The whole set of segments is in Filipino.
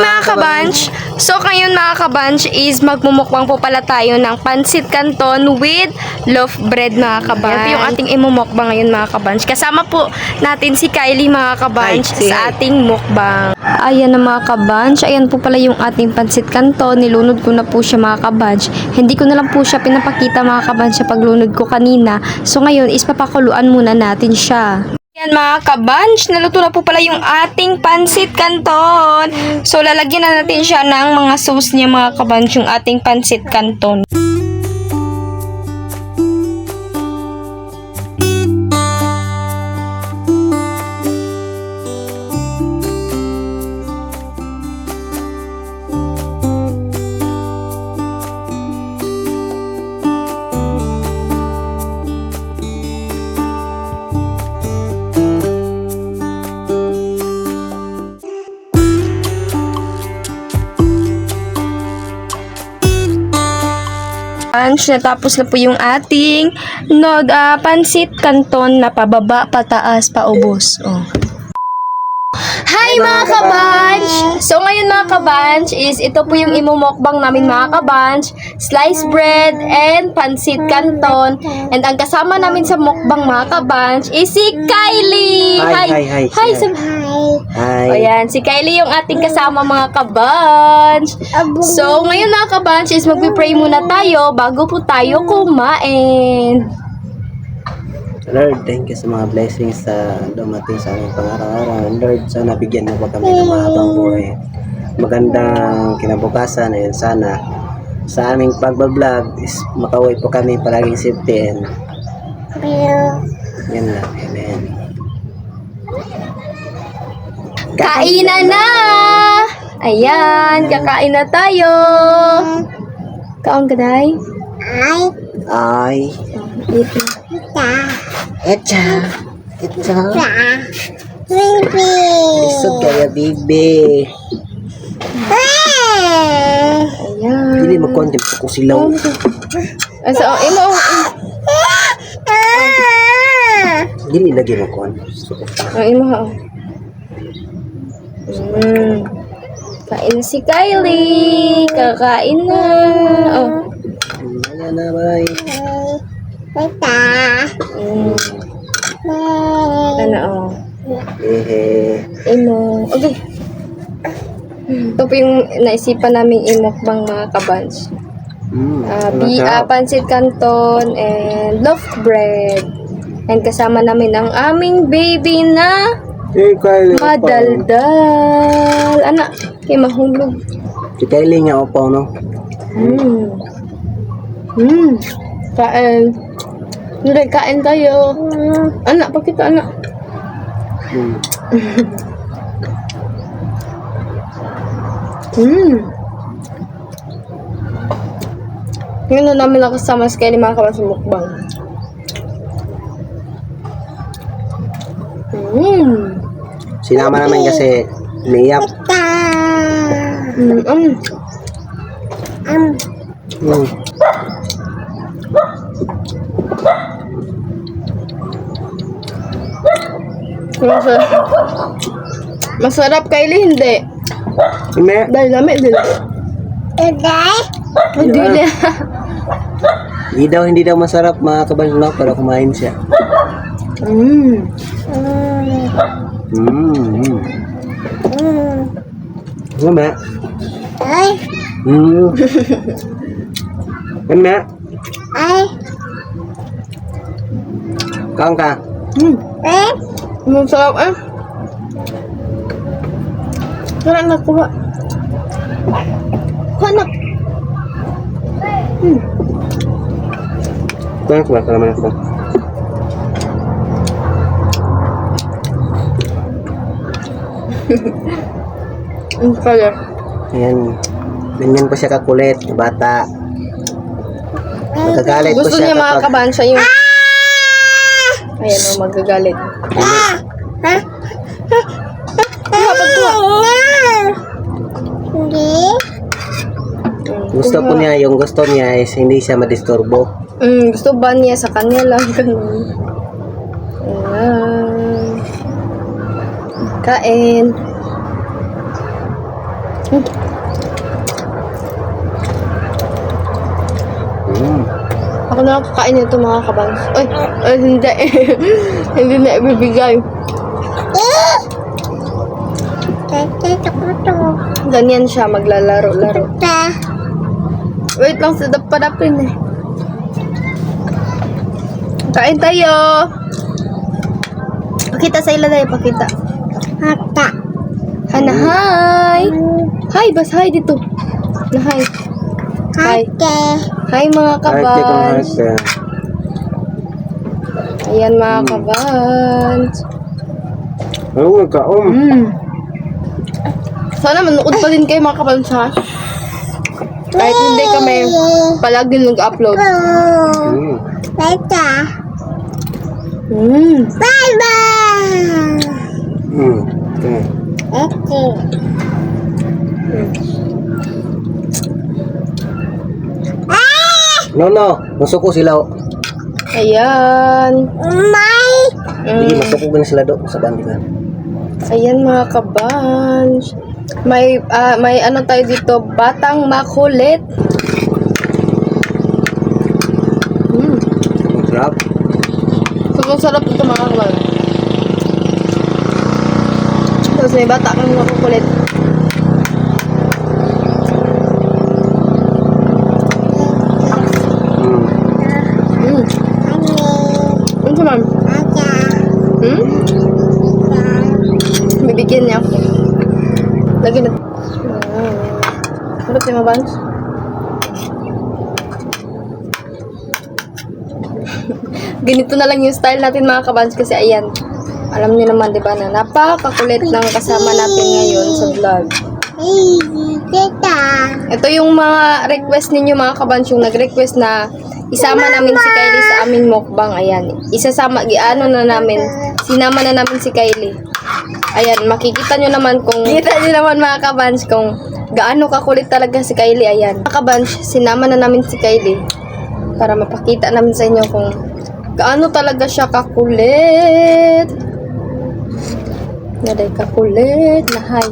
mga kabanch! So ngayon mga kabanch is magmumukbang po pala tayo ng pansit canton with loaf bread mga kabanch. Ito yung ating imumukbang ngayon mga kabanch. Kasama po natin si Kylie mga kabanch sa ating mukbang. Ayan na mga kabanch. Ayan po pala yung ating pansit canton. Nilunod ko na po siya mga kabanch. Hindi ko na lang po siya pinapakita mga kabanch sa paglunod ko kanina. So ngayon is papakuluan muna natin siya. Yan mga kabanch, naluto na po pala yung ating pansit canton. So lalagyan na natin siya ng mga sauce niya mga kabanch, yung ating pansit canton. Natapos na po yung ating pansit canton na pababa, pataas, paubos. Oh. Hi mga kabanch! So ngayon mga kabanch is ito po yung imumukbang namin mga kabanch. Sliced bread and pansit canton. And ang kasama namin sa mukbang mga kabanch is si Kylie! Hi! Hi! O yan, si Kylie yung ating kasama mga kabanch. So ngayon mga kabanch is magpipray muna tayo bago po tayo kumain. Lord, thank you sa mga blessings sa dumating sa aming pang-araw-araw. Lord, sana bigyan mo po kami ng mahabang buhay. Magandang kinabukasan. Ayan, sana sa aming pagbablog is makauwi po kami palaging safety. And yan lang. Amen. Kainan na! Ayan, kakain na tayo. Kaon ka, Day? Ay. Echa. Baby. Isod kaya, bibi. Ayan. Dili mag-content ko silaw. Asa, imo. Dili lagi mag-content. Imo ha. Kain na si Kylie. Kakain na. Oh. Ayan na, bye. Ano, oh. Imo. Okay. Ito po yung naisipan naming imukbang mga kabanch. Pansit canton and loaf bread. And kasama namin ang aming baby na madaldal. Anak, kay mahulog. Si Kylie nga upaw, no? Kain. Hindi, kain tayo. Anak, pakita anak. Ngayon na namin nakasama si Kylie mga kawan sa mukbang. Sinama naman kasi umiyak. Masarap Kylie, hindi. Dahil namin, dili. Dili. Hindi daw masarap mga kabanyo para kumain siya. Ano ba? Ano ba? Kaon ka? Masarap eh. Sarap na kuha. Kuha na. Kuha naman ako. Kaya. Ayan. Ganyan po siya kakulit, bata. Magagalit po Gusto siya niya mga kabansya yung... Ayan o, magagalit. Yung gusto niya is hindi siya madisturbo. Gusto ba niya sa kanya lang ganun. Ayan. Kain. Ako na lang kakain nito mga kabans. Ay, hindi. Hindi na ibibigay. Ganyan siya, maglalaro-laro. Wait lang, sadap padapin eh. Kain tayo. Pakita sa ilalay, pakita. Hana, hi. Hi, bas hi dito. Na hi. Hi. Hi mga kabans. Ayan mga kabans. Oo, kaom. Sana manood pa din kayo mga kabans ha. Kahit hindi kami palagi nag-upload. No, masuko sila. Ayan. Hindi, masuko na sila do sa bandila. Ayan mga kabans. May ano tayo dito, batang makulit. Sarap. Sobrang sarap ito mga kabans. Tapos may bata kang makukulit. Ano sa ma'am? Bibigyan niya ako. Lagi na. Sarap yung mabans. Ganito na lang yung style natin mga kabans kasi ayan. Alam niyo naman 'di ba na napakakulit ng kasama natin ngayon sa vlog. Ito yung mga request ninyo mga kabans, yung nag-request na isama namin si Kylie sa aming mukbang. Ayan. Isasama, giano na namin. Sinama na namin si Kylie. Ayan, makikita nyo naman kung kita nyo naman mga kabans kung gaano kakulit talaga si Kylie. Ayan. Mga kabans, sinama na namin si Kylie para mapakita namin sa inyo kung gaano talaga siya kakulit. Naday kakulit na hay.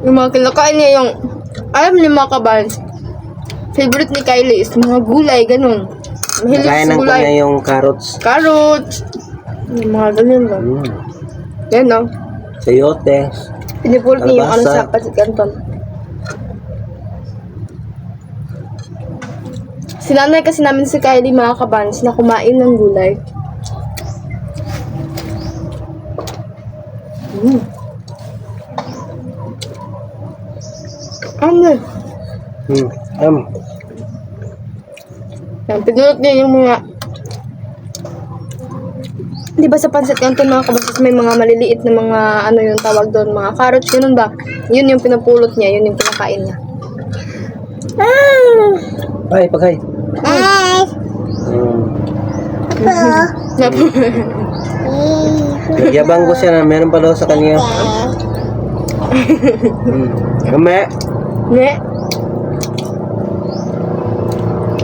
Yung mga kinakain niya yung alam niyo mga kabans, favorite ni Kylie is mga gulay, ganun. Mahilig Kaya sa nang gulay. kanya yung carrots. Carrots. Yung mga ganyan ba? Yan no. Sayote. Pinipulot niya yung ano Kalabasa. sa pasit canton. Sinanay kasi namin si Kylie mga kabans na kumain ng gulay. Ano? Yan, pinulot niya yung mga di ba sa pancit canton mga kabasas may mga maliliit na mga ano yung tawag doon, mga carrots, ganun ba? Yun yung pinapulot niya, yun yung kinakain niya. Ay, pagay. Nagyabang ko siya na meron pa daw sa kanya. Kame. Ne?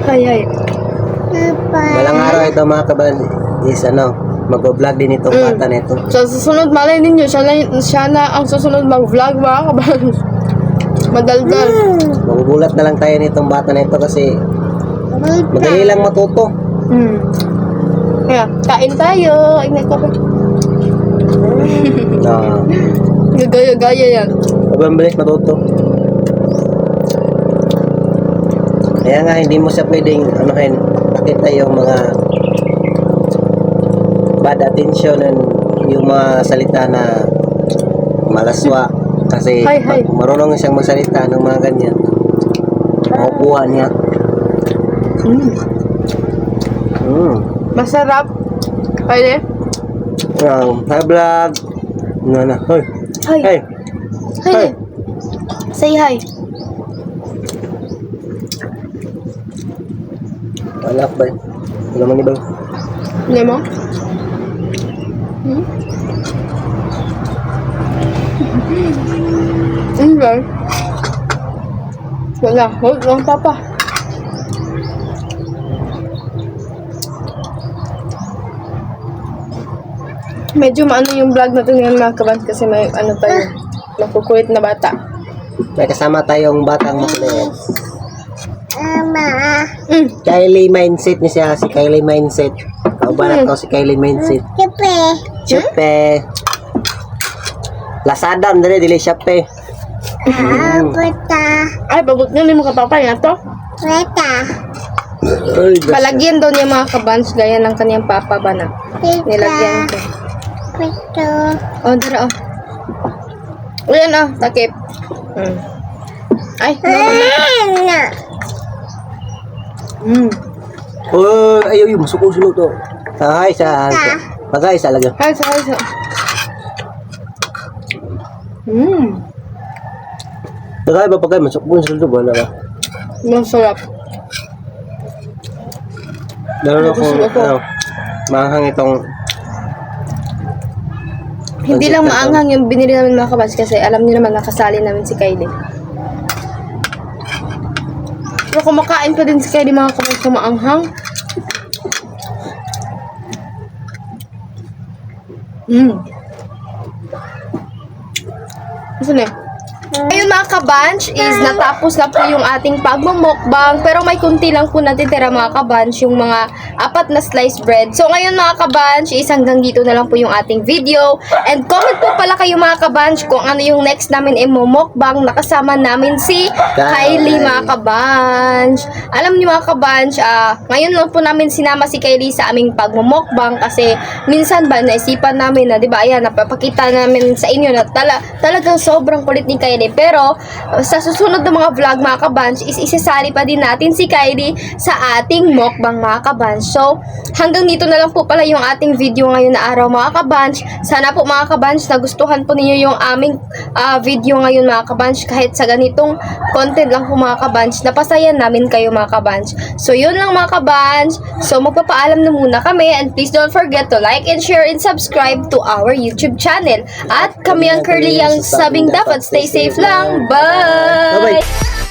Hay. Walang araw ito mga kaban. Is ano, mag-vlog din itong bata nito. Sa susunod, malay ninyo, siya na ang susunod mag-vlog mga kabans. Madaldal. Magugulat na lang tayo nitong bata nito kasi madali lang matuto. Kaya, kain tayo. Ingat ko pa. Gaya-gaya yan. Mabilis matuto. Kaya nga hindi mo siya pwedeng nakita yung mga bad attention and yung mga salita na malaswa kasi Hi. marunong siyang magsalita ng mga ganyan. Makukuha niya. Masarap. Pwede? Hi vlog. Hi. Hi. Hi. Hi. Say hi. Wala ba? Wala man iba. Hindi mo? Hindi. Wala. Hold lang, papa. Medyo maano yung vlog natin ngayon mga kabans kasi may ano tayo, makukulit na bata. May kasama tayong batang makulit. Mm. Kylie Mindset ni siya, si Kylie Mindset. Kauban ako si Kylie Mindset. Shopee. Lazada, dili Shopee. Ay, babot nyo, may makapapay na to. Ay, Palagyan daw niya mga kabans, gaya ng kaniyang papa ba na. Nilagyan ko. Oh, dara oh. Ayan oh, takip. Ay, Oh, ayaw yung suko-sulo to. Ay, sa. Pagay sa lagyan. Ay, sa. Pagay ba pagay suko-sulo to wala ba? Masarap. Lalo Gusto ko ko. mahang itong Hindi lang maanghang yung binili namin mga kabans kasi alam niyo naman nakasali namin si Kylie. Pero kumakain pa din si Kylie mga kabans sa maanghang. Gusto na Ayun mga kabanch is natapos na po yung ating pagmumukbang pero may kunti lang po natitira mga kabanch yung mga 4 na sliced bread. So ngayon mga kabanch is hanggang dito na lang po yung ating video and comment po pala kayo mga kabanch kung ano yung next namin imumukbang. Nakasama namin si Kylie mga kabanch. Alam niyo mga kabanch, ngayon lang po namin sinama si Kylie sa aming pagmumukbang kasi minsan ba naisipan namin na 'di ba ayan napapakita namin sa inyo na talagang sobrang kulit ni Kylie. Pero sa susunod na mga vlog mga kabanch is isasali pa din natin si Kylie sa ating mukbang mga kabanch. So hanggang dito na lang po pala yung ating video ngayon na araw mga kabanch. Sana po mga kabanch nagustuhan po ninyo yung aming video ngayon mga kabanch. Kahit sa ganitong content lang po mga kabanch, napasaya namin kayo mga kabanch. So yun lang mga kabanch. So magpapaalam na muna kami and please don't forget to like and share and subscribe to our YouTube channel. At kami ang Curly ang sabing dapat stay safe lang. Bye! Bye-bye.